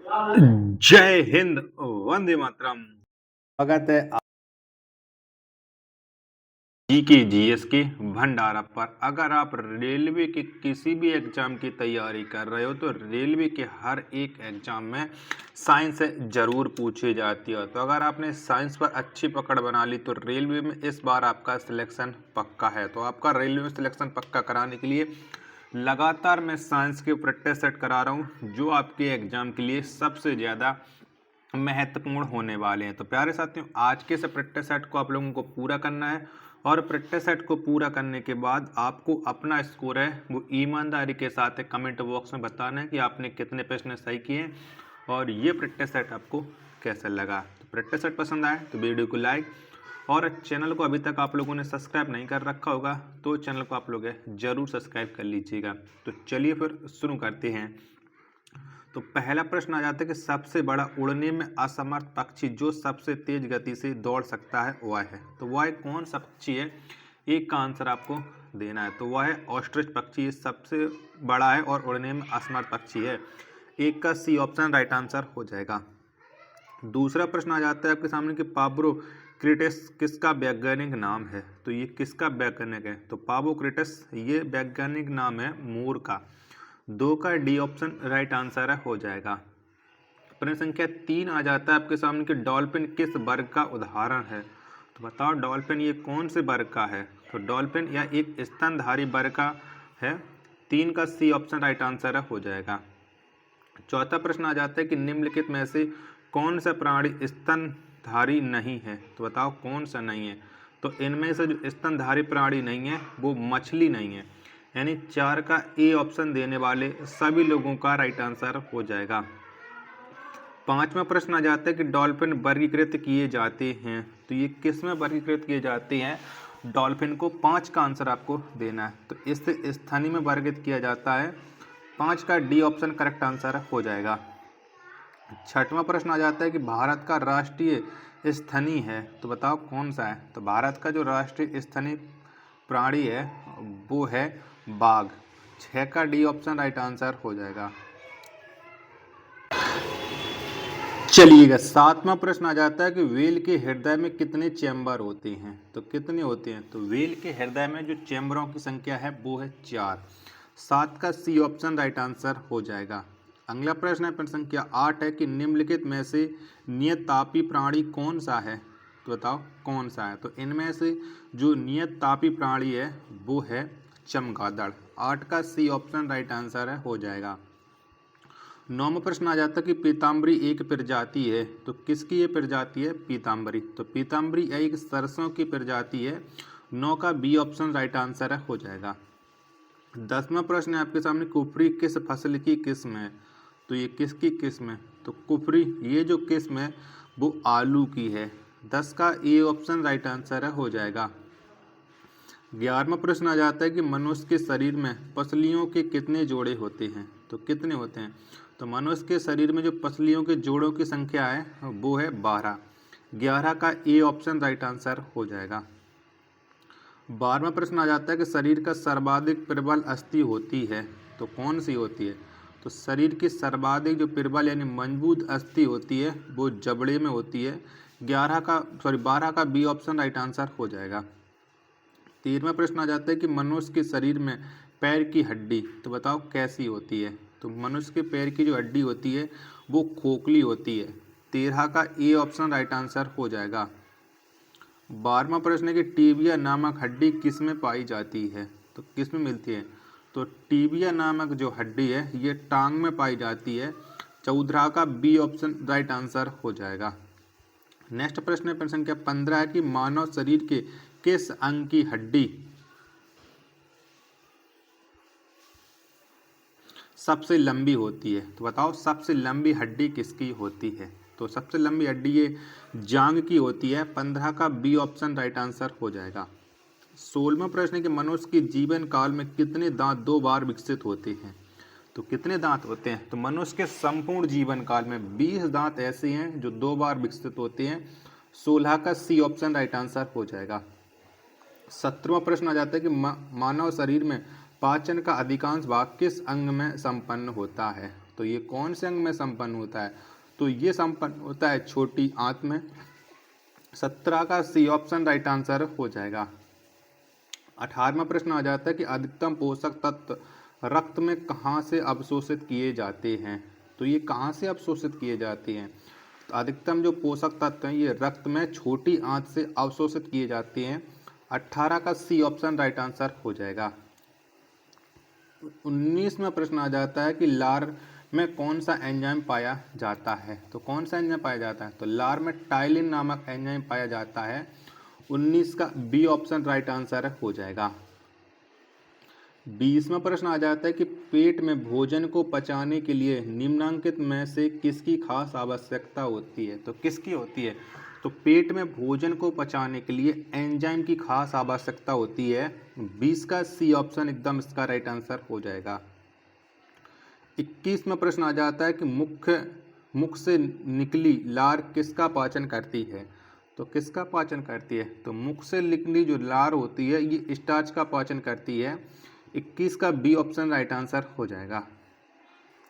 जय हिंद, वंदे मातरम। स्वागत है जी के जीएस के भंडारा पर। अगर आप रेलवे के किसी भी एग्जाम की तैयारी कर रहे हो तो रेलवे के हर एक एग्जाम में साइंस जरूर पूछी जाती है। तो अगर आपने साइंस पर अच्छी पकड़ बना ली तो रेलवे में इस बार आपका सिलेक्शन पक्का है। तो आपका रेलवे में सिलेक्शन पक्का कराने के लिए लगातार मैं साइंस के प्रैक्टिस सेट करा रहा हूँ जो आपके एग्जाम के लिए सबसे ज़्यादा महत्वपूर्ण होने वाले हैं। तो प्यारे साथियों, आज के इस प्रैक्टिस सेट को आप लोगों को पूरा करना है और प्रैक्टिस सेट को पूरा करने के बाद आपको अपना स्कोर है वो ईमानदारी के साथ कमेंट बॉक्स में बताना है कि आपने कितने प्रश्न सही किए और ये प्रैक्टिस सेट आपको कैसा लगा। तो प्रैक्टिस सेट पसंद आए तो वीडियो को लाइक और चैनल को अभी तक आप लोगों ने सब्सक्राइब नहीं कर रखा होगा तो चैनल को आप लोग जरूर सब्सक्राइब कर लीजिएगा। तो चलिए फिर शुरू करते हैं। तो पहला प्रश्न आ जाता है कि सबसे बड़ा उड़ने में असमर्थ पक्षी जो सबसे तेज गति से दौड़ सकता है वह है। तो वह कौन सा पक्षी है, एक का आंसर आपको देना है। तो वह है ऑस्ट्रिच पक्षी, सबसे बड़ा है और उड़ने में असमर्थ पक्षी है। एक का सी ऑप्शन राइट आंसर हो जाएगा। दूसरा प्रश्न आ जाता है आपके सामने कि पाब्रोक्रिटस किसका वैज्ञानिक नाम है। तो ये किसका वैज्ञानिक है, तो पाब्रोक्रिटस ये वैज्ञानिक नाम है मोर का। दो का डी ऑप्शन राइट आंसर है हो जाएगा। प्रश्न संख्या 3 आ जाता है आपके सामने कि डॉल्फिन किस वर्ग का उदाहरण है। तो बताओ डॉल्फिन ये कौन से वर्ग का है। तो डॉल्फिन या एक स्तनधारी वर्ग का है। 3 का सी ऑप्शन राइट आंसर है हो जाएगा। चौथा प्रश्न आ जाता है कि निम्नलिखित में से कौन सा प्राणी स्तनधारी नहीं है। तो बताओ कौन सा नहीं है। तो इनमें से जो स्तनधारी प्राणी नहीं है वो मछली नहीं है, यानी 4 का ए ऑप्शन देने वाले सभी लोगों का राइट आंसर हो जाएगा। पांचवा प्रश्न आ जाता है कि डॉल्फिन वर्गीकृत किए जाते हैं। तो ये किस में वर्गीकृत किए जाते हैं डॉल्फिन को, 5 का आंसर आपको देना है। तो इससे स्थानीय में वर्गीकृत किया जाता है। 5 का डी ऑप्शन करेक्ट आंसर हो जाएगा। छठवां प्रश्न आ जाता है कि भारत का राष्ट्रीय स्तनी है। तो बताओ कौन सा है। तो भारत का जो राष्ट्रीय स्तनी प्राणी है वो है बाघ। 6 का डी ऑप्शन राइट आंसर हो जाएगा। चलिएगा, सातवां प्रश्न आ जाता है कि व्हेल के हृदय में कितने चैम्बर होते हैं। तो कितने होते हैं। तो व्हेल के हृदय में जो चैम्बरों की संख्या है वो है 4। 7 का सी ऑप्शन राइट आंसर हो जाएगा। अगला प्रश्न है प्रश्न संख्या 8 है कि निम्नलिखित में से नियततापी प्राणी कौन सा है। तो बताओ कौन सा है। तो इनमें से जो नियततापी प्राणी है वो है चमगादड़। 8 का सी ऑप्शन राइट आंसर है हो जाएगा। 9वां प्रश्न आ जाता है कि पीताम्बरी एक प्रजाति है। तो किसकी ये प्रजाति है, पीताम्बरी। तो पीताम्बरी एक सरसों की प्रजाति है। 9 का बी ऑप्शन राइट आंसर है हो जाएगा। 10वां प्रश्न है आपके सामने, कुफरी किस फसल की किस्म है। तो ये किसकी किस्म है। तो कुफरी ये जो किस्म है वो आलू की है। 10 का ए ऑप्शन राइट आंसर है हो जाएगा। 11वां प्रश्न आ जाता है कि मनुष्य के शरीर में पसलियों के कितने जोड़े होते हैं। तो कितने होते हैं। तो मनुष्य के शरीर में जो पसलियों के जोड़ों की संख्या है वो है 12। 11 का ए ऑप्शन राइट आंसर हो जाएगा। 12वां प्रश्न आ जाता है कि शरीर का सर्वाधिक प्रबल अस्थि होती है। तो कौन सी होती है। तो शरीर की सर्वाधिक जो प्रबल यानी मजबूत अस्थि होती है वो जबड़े में होती है। 12 का बी ऑप्शन राइट आंसर हो जाएगा। 13वां प्रश्न आ जाता है कि मनुष्य के शरीर में पैर की हड्डी तो बताओ कैसी होती है। तो मनुष्य के पैर की जो हड्डी होती है वो खोखली होती है। 13 का ए ऑप्शन राइट आंसर हो जाएगा। 12वां प्रश्न है कि टीबिया नामक हड्डी किस में पाई जाती है। तो किस में मिलती है। तो टीबिया नामक जो हड्डी है ये टांग में पाई जाती है। 14 का बी ऑप्शन राइट आंसर हो जाएगा। नेक्स्ट प्रश्न है प्रश्न संख्या 15 है कि मानव शरीर के किस अंग की हड्डी सबसे लंबी होती है। तो बताओ सबसे लंबी हड्डी किसकी होती है। तो सबसे लंबी हड्डी ये जांग की होती है। 15 का बी ऑप्शन राइट आंसर हो जाएगा। 16वां प्रश्न है कि मनुष्य के जीवन काल में कितने दांत 2 बार विकसित होते हैं। तो कितने दांत होते हैं। तो मनुष्य के संपूर्ण जीवन काल में 20 दांत ऐसे हैं जो 2 बार विकसित होते हैं। 16 का सी ऑप्शन राइट आंसर हो जाएगा। 17वां प्रश्न आ जाता है कि मानव शरीर में पाचन का अधिकांश भाग किस अंग में संपन्न होता है। तो ये कौन से अंग में संपन्न होता है? तो ये संपन्न होता है छोटी आंत में। 17 का सी ऑप्शन राइट आंसर हो जाएगा। 18वां प्रश्न आ जाता है कि अधिकतम पोषक तत्व रक्त में कहाँ से अवशोषित किए जाते हैं? तो ये कहाँ से अवशोषित किए जाते हैं? तो अधिकतम जो पोषक तत्व हैं ये रक्त में छोटी आंत से अवशोषित किए जाते हैं। 18 का सी ऑप्शन राइट आंसर हो जाएगा। 19वां प्रश्न आ जाता है कि लार में कौन सा एंजाइम पाया जाता है? तो कौन सा एंजाइम पाया जाता है? तो लार में टाइलिन नामक एंजाइम पाया जाता है। 19 का बी ऑप्शन राइट आंसर हो जाएगा। 20वां प्रश्न आ जाता है कि पेट में भोजन को पचाने के लिए निम्नांकित में से किसकी खास आवश्यकता होती है? तो किसकी होती है? तो पेट में भोजन को पचाने के लिए एंजाइम की खास आवश्यकता होती है। 20 का सी ऑप्शन एकदम इसका राइट आंसर हो जाएगा। 21वां प्रश्न आ जाता है कि मुख से निकली लार किसका पाचन करती है? तो किसका पाचन करती है? तो मुख से निकली जो लार होती है ये स्टार्च का पाचन करती है। 21 का बी ऑप्शन राइट आंसर हो जाएगा।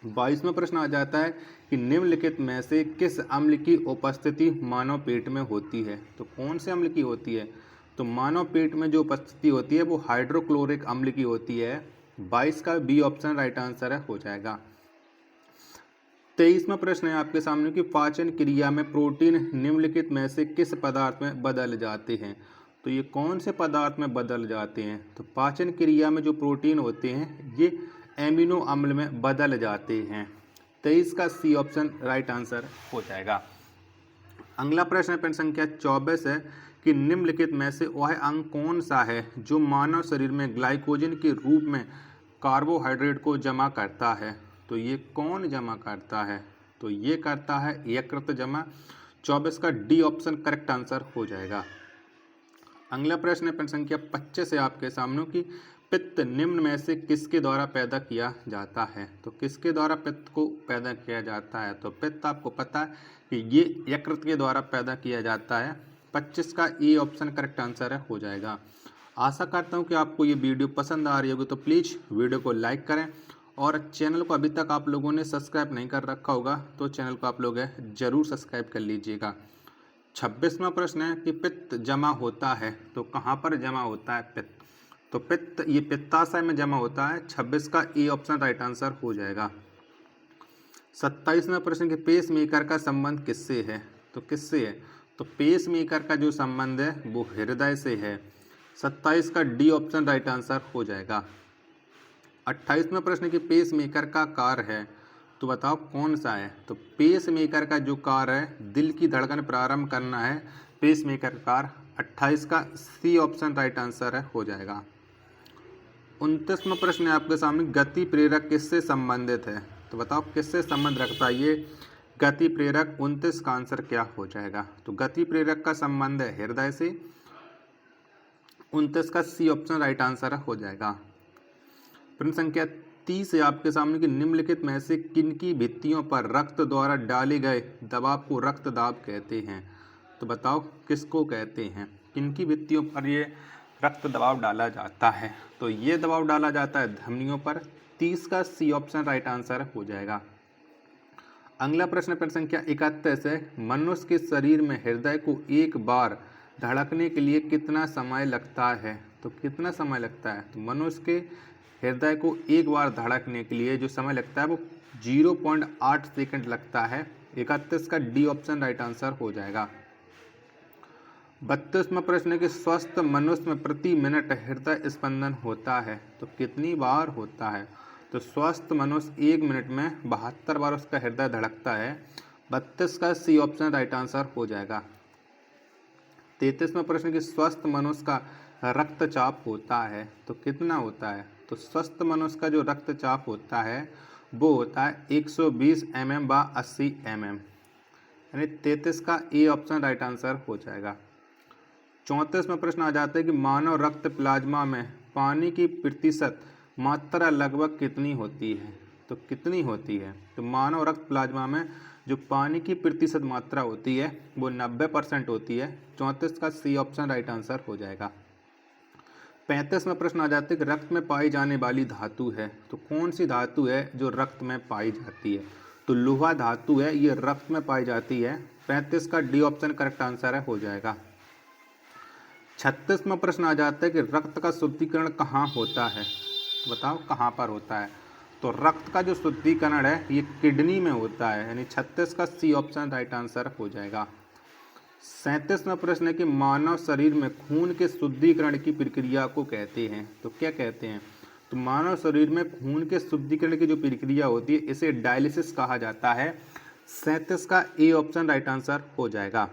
22वां प्रश्न आ जाता है कि निम्नलिखित में से किस अम्ल की उपस्थिति मानव पेट में होती है? तो कौन से अम्ल की होती है? तो मानव पेट में जो उपस्थिति होती है वो हाइड्रोक्लोरिक अम्ल की होती है। 22 का बी ऑप्शन राइट आंसर हो जाएगा। 23वां प्रश्न है आपके सामने कि पाचन क्रिया में प्रोटीन निम्नलिखित में से किस पदार्थ में बदल जाते हैं? तो ये कौन से पदार्थ में बदल जाते हैं? तो पाचन क्रिया में जो प्रोटीन होते हैं ये एमिनो अम्ल में बदल जाते हैं। 23 का सी ऑप्शन राइट आंसर हो जाएगा। अगला प्रश्न प्रश्न संख्या 24 है कि निम्नलिखित में से वह अंग कौन सा है जो मानव शरीर में ग्लाइकोजन के रूप में कार्बोहाइड्रेट को जमा करता है? तो ये कौन जमा करता है? तो ये करता है यकृत जमा। 24 का डी ऑप्शन करेक्ट आंसर हो जाएगा। अगला प्रश्न है प्रश्न संख्या 25 है आपके सामने कि पित्त निम्न में से किसके द्वारा पैदा किया जाता है? तो किसके द्वारा पित्त को पैदा किया जाता है? तो पित्त आपको पता है कि ये यकृत के द्वारा पैदा किया जाता है। 25 का ए ऑप्शन करेक्ट आंसर है हो जाएगा। आशा करता हूँ कि आपको ये वीडियो पसंद आ रही होगी, तो प्लीज़ वीडियो को लाइक करें और चैनल को अभी तक आप लोगों ने सब्सक्राइब नहीं कर रखा होगा तो चैनल को आप लोग ज़रूर सब्सक्राइब कर लीजिएगा। 26वां प्रश्न है कि पित्त जमा होता है तो कहाँ पर जमा होता है पित्त? तो पित्त ये पित्ताशय में जमा होता है। 26 का ए ऑप्शन राइट आंसर हो जाएगा। 27वां प्रश्न कि पेस मेकर का संबंध किससे है? तो किससे है? तो पेस मेकर का जो संबंध है वो हृदय से है। 27 का डी ऑप्शन राइट आंसर हो जाएगा। 28वां प्रश्न कि पेस मेकर का कार्य है तो बताओ कौन सा है? तो पेस मेकर का जो कार्य है दिल की धड़कन प्रारंभ करना है पेस मेकर कार्य। 28 का सी ऑप्शन राइट आंसर है हो जाएगा। 29वां प्रश्न है आपके सामने गति प्रेरक किससे संबंधित है? तो बताओ किससे संबंध रखता है ये गति प्रेरक? 29 का आंसर क्या हो जाएगा? तो गति प्रेरक का संबंध है हृदय से। 29 का सी ऑप्शन राइट आंसर हो जाएगा। प्रश्न संख्या 30 है आपके सामने कि निम्नलिखित में से किनकी भित्तियों पर रक्त द्वारा डाले गए दबाव को रक्त दाब कहते हैं? तो बताओ किसको कहते हैं? किनकी भित्तियों पर ये रक्त दबाव डाला जाता है? तो ये दबाव डाला जाता है धमनियों पर। 30 का सी ऑप्शन राइट आंसर हो जाएगा। अगला प्रश्न प्रश्न संख्या 31 है मनुष्य के शरीर में हृदय को एक बार धड़कने के लिए कितना समय लगता है? तो कितना समय लगता है? तो मनुष्य के हृदय को एक बार धड़कने के लिए जो समय लगता है वो 0.8 सेकंड लगता है। 31 का डी ऑप्शन राइट आंसर हो जाएगा। 32वां प्रश्न है कि स्वस्थ मनुष्य में प्रति मिनट हृदय स्पंदन होता है तो कितनी बार होता है? तो स्वस्थ मनुष्य 1 मिनट में 72 बार उसका हृदय धड़कता है। 32 का सी ऑप्शन राइट आंसर हो जाएगा। 33वां प्रश्न कि स्वस्थ मनुष्य का रक्तचाप होता है तो कितना होता है? तो स्वस्थ मनुष्य का जो रक्तचाप होता है वो होता है 120 mm बा 80 mm, यानी 33 का ए ऑप्शन राइट आंसर हो जाएगा। 34वां प्रश्न आ जाता है कि मानव रक्त प्लाज्मा में पानी की प्रतिशत मात्रा लगभग कितनी होती है? तो कितनी होती है? तो मानव रक्त प्लाज्मा में जो पानी की प्रतिशत मात्रा होती है वो 90% होती है। 34 का सी ऑप्शन राइट आंसर हो जाएगा। 35वां प्रश्न आ जाता है कि रक्त में पाई जाने वाली धातु है, तो कौन सी धातु है जो रक्त में पाई जाती है? तो लोहा धातु है, ये रक्त में पाई जाती है। 35 का डी ऑप्शन करेक्ट आंसर है, हो जाएगा। 36वां प्रश्न आ जाता है कि रक्त का शुद्धिकरण कहाँ होता है? बताओ कहाँ पर होता है? तो रक्त का जो शुद्धिकरण है ये किडनी में होता है, यानी 36 का सी ऑप्शन राइट आंसर हो जाएगा। 37वां प्रश्न है कि मानव शरीर में खून के शुद्धिकरण की प्रक्रिया को कहते हैं, तो क्या कहते हैं? तो मानव शरीर में खून के शुद्धिकरण की जो प्रक्रिया होती है इसे डायलिसिस कहा जाता है। 37 का ए ऑप्शन राइट आंसर हो जाएगा।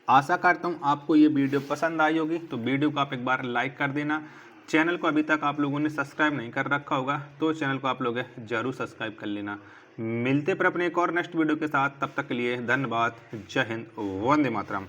आशा करता हूँ आपको ये वीडियो पसंद आई होगी, तो वीडियो को आप एक बार लाइक कर देना। चैनल को अभी तक आप लोगों ने सब्सक्राइब नहीं कर रखा होगा तो चैनल को आप लोग जरूर सब्सक्राइब कर लेना। मिलते पर अपने एक और नेक्स्ट वीडियो के साथ, तब तक के लिए धन्यवाद। जय हिंद, वंदे मातरम।